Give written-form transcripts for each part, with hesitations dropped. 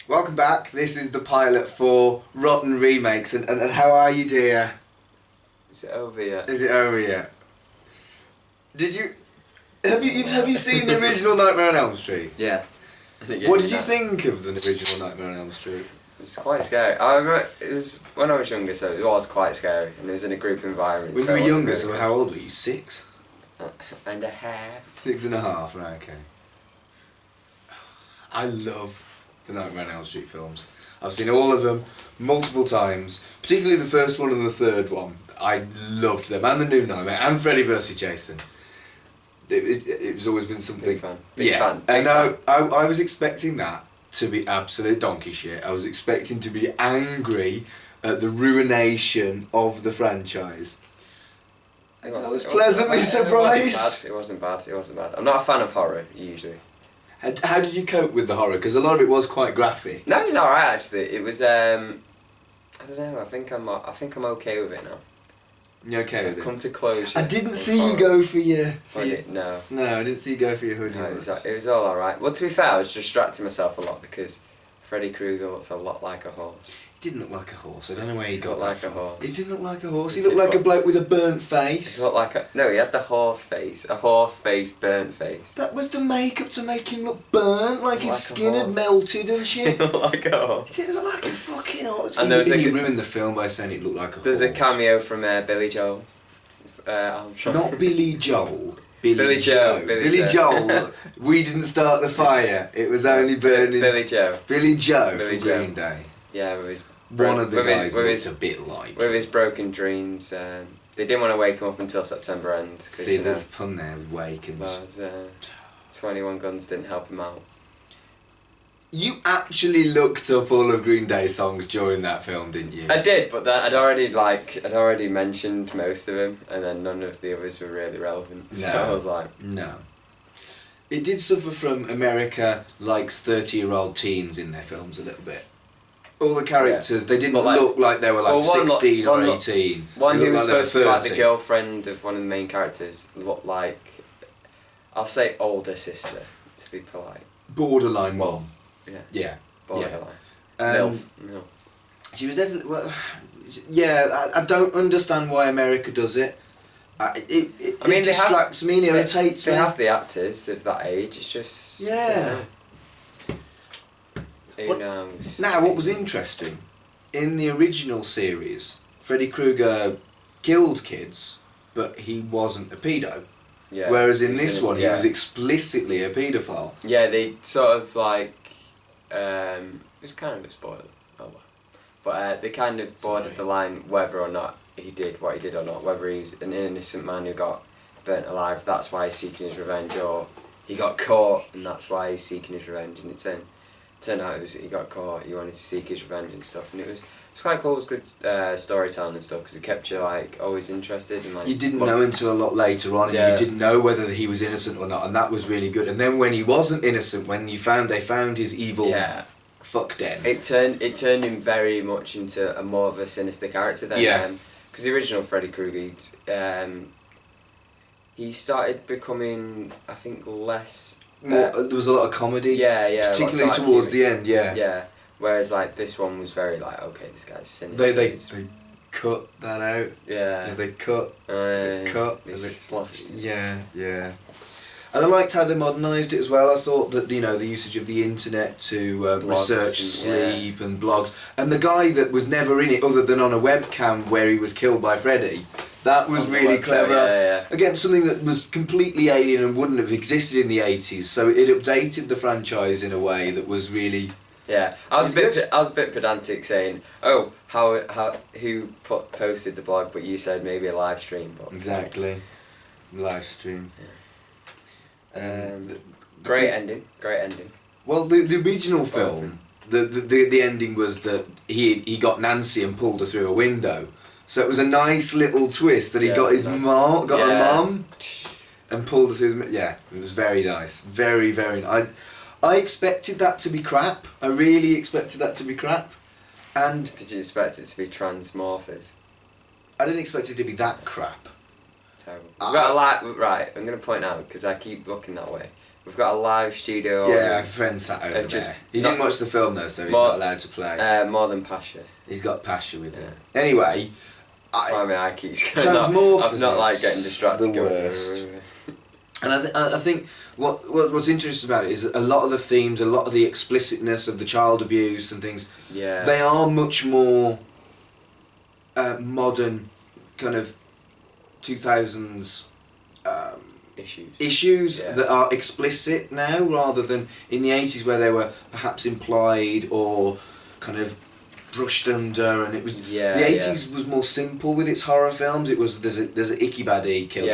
Welcome back. This is the pilot for Rotton Remakes, and how are you, dear? Is it over yet? Is it over yet? Did you have you seen the original Nightmare on Elm Street? Yeah. What did you think of the original Nightmare on Elm Street? It was quite scary. I remember it was when I was younger, so it was quite scary, and it was in a group environment. When so you were younger, really so good. how old were you? 6? And a half. 6.5, right, okay. I love the Nightmare on Elm Street films. I've seen all of them multiple times, particularly the first one and the third one. I loved them, and the New Nightmare, and Freddy vs. Jason. It was always been something. Big fan. Big fan. And I was expecting that to be absolute donkey shit. I was expecting to be angry at the ruination of the franchise. I was pleasantly surprised. It wasn't bad. I'm not a fan of horror usually. How did you cope with the horror? Because a lot of it was quite graphic. No, it was alright actually. It was I don't know. I think I'm okay with it now. You okay with I've it? come to closure. I didn't see you go for your. No. No, I didn't see you go for your hoodie. No, it was all alright. Well, to be fair, I was distracting myself a lot because Freddy Krueger looks a lot like a horse. He didn't look like a horse. I don't know where he got looked that like from. a horse. He didn't look like a horse. He looked like a bloke with a burnt face. He looked like a... No, he had the horse face. A horse face, burnt face. That was the makeup to make him look burnt, like his Like a skin had horse. melted and shit. He looked like a horse. He didn't look like a fucking horse. And there was he ruined the film by saying it looked like a There's horse. a cameo from Billy Joel. I'm sure. Not Billy Joel. Billy Joe. Billy Joel. We didn't start the fire. It was only burning. Billy Joe. Billy Joe Billy from Joe. Green Day. Yeah, with his... One of the guys with looked his, a bit like. With his broken dreams. They didn't want to wake him up until September end. See, there's a pun there with Wakens. But 21 Guns didn't help him out. You actually looked up all of Green Day's songs during that film, didn't you? I did, but I'd already mentioned most of them, and then none of the others were really relevant. So I was like, no. It did suffer from America likes 30-year-old teens in their films a little bit. All the characters, they didn't look like they were like 16 or 18. One who was supposed to be like the 30. girlfriend of one of the main characters looked like, I'll say older sister, to be polite. Borderline mom. Yeah. Yeah. Borderline. Yeah. No. She was definitely... Well, yeah, I don't understand why America does it. It distracts me and irritates me. They have the actors of that age, it's just... Yeah. Who knows? Now, what was interesting, in the original series, Freddy Krueger killed kids, but he wasn't a pedo. Yeah. Whereas in this one, he was explicitly a paedophile. Yeah, they sort of like... it was kind of a spoiler. Oh well. But they kind of bordered the line whether or not he did what he did or not. Whether he's an innocent man who got burnt alive, that's why he's seeking his revenge, or he got caught and that's why he's seeking his revenge. And it turned out he got caught, he wanted to seek his revenge and stuff. And it's quite cool, it was good storytelling and stuff, because it kept you like always interested. And like you didn't know until a lot later on, and you didn't know whether he was innocent or not, and that was really good. And then when he wasn't innocent, when they found his evil fuck den. It turned him very much into a more of a sinister character then. Yeah. Because the original Freddy Krueger, he started becoming, I think, less... there was a lot of comedy. Yeah. Particularly towards the end, yeah. Yeah. Whereas like this one was very like, okay, this guy's sinister. They cut that out. Yeah. They cut. They cut. They slashed. Yeah. And I liked how they modernised it as well. I thought that, the usage of the internet to research sleep and blogs, and the guy that was never in it other than on a webcam where he was killed by Freddy, that was really clever. Yeah. Again, something that was completely alien and wouldn't have existed in the 80s, so it updated the franchise in a way that was really... Yeah, I was a bit pedantic saying, oh, who posted the blog, but you said maybe a live stream. But exactly, live stream. Yeah. Great ending. Well, the original film, the ending was that he got Nancy and pulled her through a window. So it was a nice little twist that he got his mom, a mum, and pulled her through. Yeah, it was very nice, very nice. I expected that to be crap. I really expected that to be crap, and did you expect it to be Transmorphers? I didn't expect it to be that crap. Terrible. Right, I'm going to point out, because I keep looking that way, We've got a live studio. Yeah, a friend sat over there. He didn't watch the film though, so he's not allowed to play. More than Pasha. He's got Pasha with him. Anyway, I keep going. Transmorphers. I'm not like getting distracted. The worst. And I think what's interesting about it is a lot of the themes, a lot of the explicitness of the child abuse and things. Yeah. They are much more modern, kind of 2000s. Issues that are explicit now, rather than in the 80s where they were perhaps implied or kind of brushed under, and it was the 80s was more simple with its horror films. It was there's a icky baddie, kill.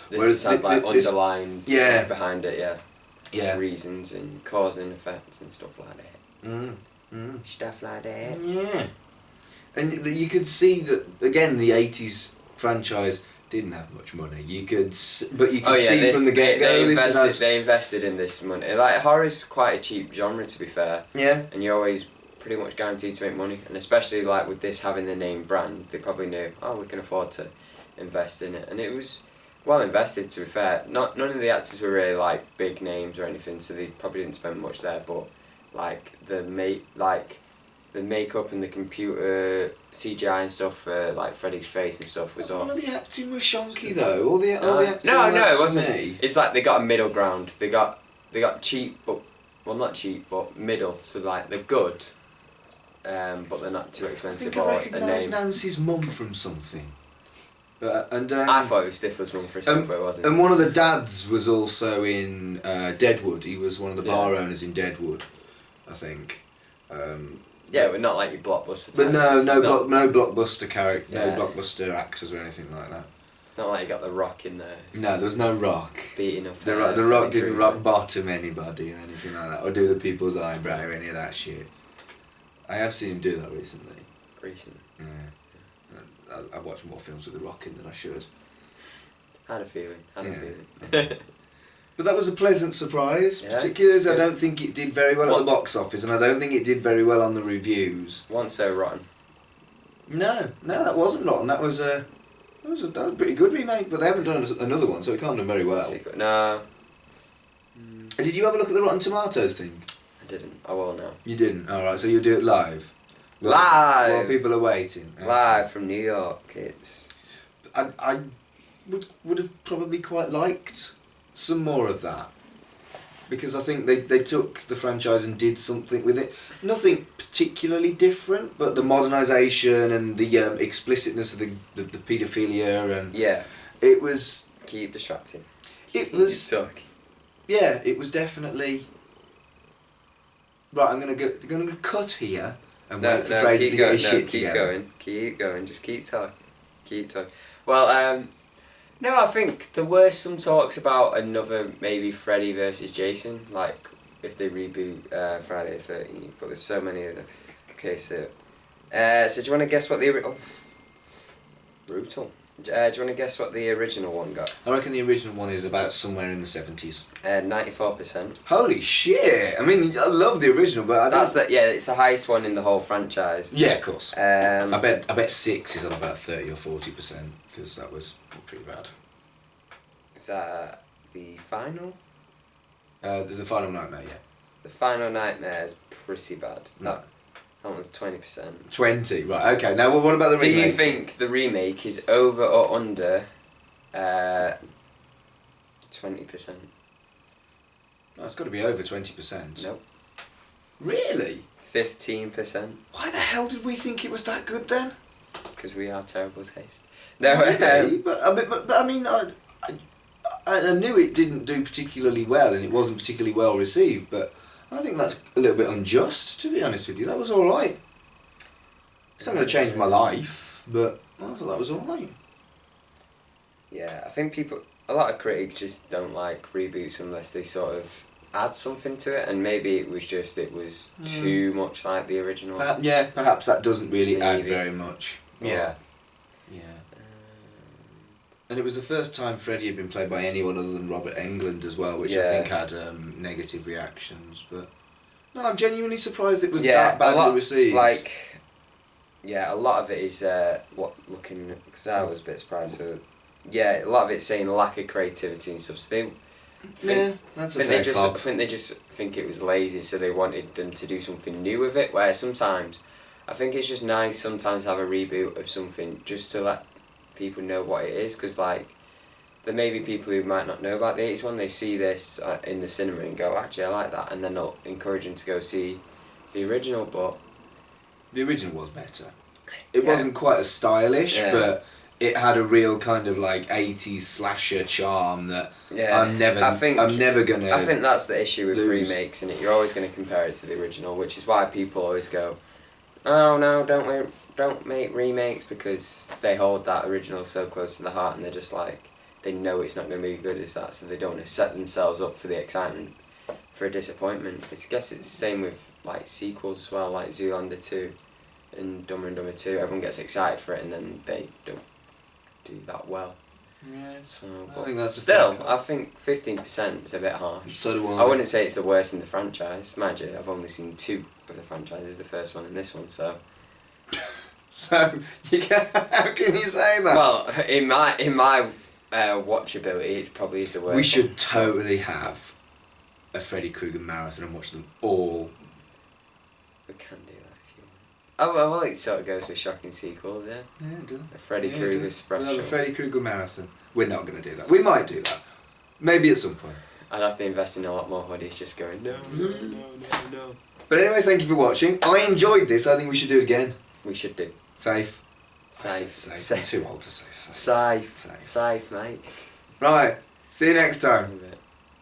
Whereas this had like underlined stuff behind it, reasons and cause and effects and stuff like that. Stuff like that. Yeah, and you could see that again. The 80s franchise didn't have much money. You could see from the get-go. They invested in this money. Like horror's quite a cheap genre, to be fair. Yeah. And you're always pretty much guaranteed to make money, and especially like with this having the name brand, they probably knew, we can afford to invest in it, and it was well invested, to be fair. None of the actors were really like big names or anything, so they probably didn't spend much there, but like the makeup and the computer CGI and stuff for like Freddy's face and stuff was all. None of the acting was shonky though. All the acting no, it wasn't. It's like they got a middle ground. They got cheap, but not cheap, but middle. So like they're good, but they're not too expensive. I recognise Nancy's mum from something. I thought it was Stifler's mum for a second, but it wasn't. And one of the dads was also in Deadwood. He was one of the bar owners in Deadwood, I think. Yeah, but not like your blockbuster. But no blockbuster character, no blockbuster actors or anything like that. It's not like you got The Rock in there. No, there was no Rock. Beating up. The Rock didn't rock bottom anybody or anything like that, or do the people's eyebrow or any of that shit. I have seen him do that recently. Yeah. I've watched more films with The Rock in than I should. Had a feeling. But that was a pleasant surprise, particularly as I don't think it did very well at the box office, and I don't think it did very well on the reviews. Wasn't so rotten. No, that wasn't rotten. That was a pretty good remake, but they haven't done another one, so it can't do very well. No. Did you have a look at the Rotten Tomatoes thing? I didn't. I will now. You didn't? Alright, so you'll do it live? Live! While people are waiting? Live from New York, it's... I would have probably quite liked some more of that, because I think they took the franchise and did something with it. Nothing particularly different, but the modernisation and the explicitness of the paedophilia and it was. Keep distracting. It was definitely right. I'm gonna cut here and wait for Fraser to get his shit together. Keep going. Just keep talking. Well, no, I think there were some talks about another maybe Freddy versus Jason, like if they reboot Friday the 13th, but there's so many of them. Okay, so do you want to guess what the brutal? Do you want to guess what the original one got? I reckon the original one is about somewhere in the 70s. 94%. Holy shit! I mean, I love the original, but it's the highest one in the whole franchise. Yeah, of course. I bet 6 is on about 30 or 40%, because that was pretty bad. Is that the final? There's the Final Nightmare, yeah. The Final Nightmare is pretty bad. No. That one's 20%. 20, right, okay. Now, what about the remake? Do you think the remake is over or under 20%? No, it's got to be over 20%. Nope. Really? 15%. Why the hell did we think it was that good then? Because we have terrible taste. No, really? But I mean, I knew it didn't do particularly well and it wasn't particularly well received, but I think that's a little bit unjust, to be honest with you. That was alright. It's not going to change my life, but I thought that was alright. Yeah, I think a lot of critics just don't like reboots unless they sort of add something to it, and maybe it was too much like the original. Perhaps that doesn't really add very much. Yeah. And it was the first time Freddy had been played by anyone other than Robert Englund as well, which I think had negative reactions. But no, I'm genuinely surprised it was that badly received. A lot of it is because I was a bit surprised. So, a lot of it's saying lack of creativity and stuff. So That's a fair cop. I think they just think it was lazy, so they wanted them to do something new with it. Where sometimes, I think it's just nice sometimes to have a reboot of something just to let people know what it is, because like there may be people who might not know about the 80s one. They see this in the cinema and go, actually I like that, and then they'll encourage them to go see the original. But the original was better. It wasn't quite as stylish, but it had a real kind of like 80s slasher charm that I'm never gonna. I think that's the issue with lose. remakes, and you're always going to compare it to the original, which is why people always go, "Oh no, don't make remakes," because they hold that original so close to the heart, and they're just like, they know it's not going to be as good as that, so they don't want to set themselves up for the excitement, for a disappointment. I guess it's the same with like sequels as well, like Zoolander 2 and Dumber and Dumber 2. Everyone gets excited for it, and then they don't do that well. Yeah, so I think that's still, I think 15% is a bit harsh. So do I. I wouldn't say it's the worst in the franchise. Mind you, I've only seen 2 of the franchises, the first one and this one, so. So how can you say that? Well, in my watchability, it probably is the worst. We should totally have a Freddy Krueger marathon and watch them all. We can do that if you want. Oh well, it sort of goes with shocking sequels, yeah. Yeah, it does. A Freddy Krueger special. We'll have a Freddy Krueger marathon. We're not going to do that. We might do that. Maybe at some point. I'd have to invest in a lot more hoodies just going, no. But anyway, thank you for watching. I enjoyed this. I think we should do it again. We should do. Safe. Safe. I'm too old to say safe. Safe, mate. Right. See you next time.